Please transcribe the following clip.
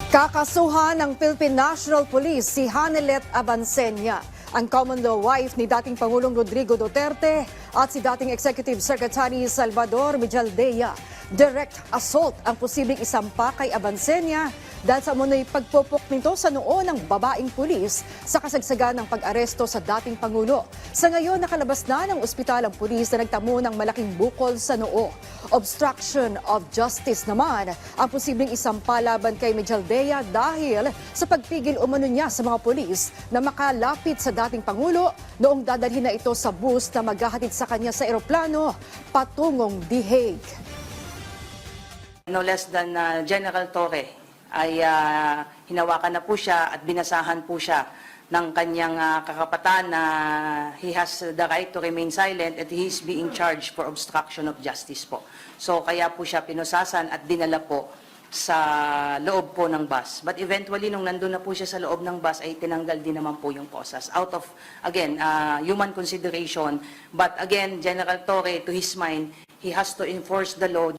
Kakasuhan ng Philippine National Police si Hanelet Abansenia, ang common law wife ni dating Pangulong Rodrigo Duterte at si dating Executive Secretary Salvador Mijaldea. Direct assault ang posibleng isampa kay Abansenia dahil sa umunoy pagpupok nito sa noo ng babaeng pulis sa kasagsagan ng pag-aresto sa dating Pangulo. Sa ngayon, nakalabas na ng ospital ang pulis na nagtamo ng malaking bukol sa noo. Obstruction of justice naman ang posibleng isampa laban kay Mijaldea dahil sa pagpigil umano niya sa mga pulis na makalapit sa dating Pangulo noong dadalhin na ito sa bus na maghahatid sa kanya sa eroplano patungong The Hague. No less than General Torre ay hinawakan na po siya at binasahan po siya ng kanyang kakapatan na he has the right to remain silent at he is being charged for obstruction of justice po. So kaya po siya pinusasan at dinala po sa loob po ng bus. But eventually, nung nandun na po siya sa loob ng bus, ay tinanggal din naman po yung posas. Out of, again, human consideration. But again, General Torre, to his mind, he has to enforce the law.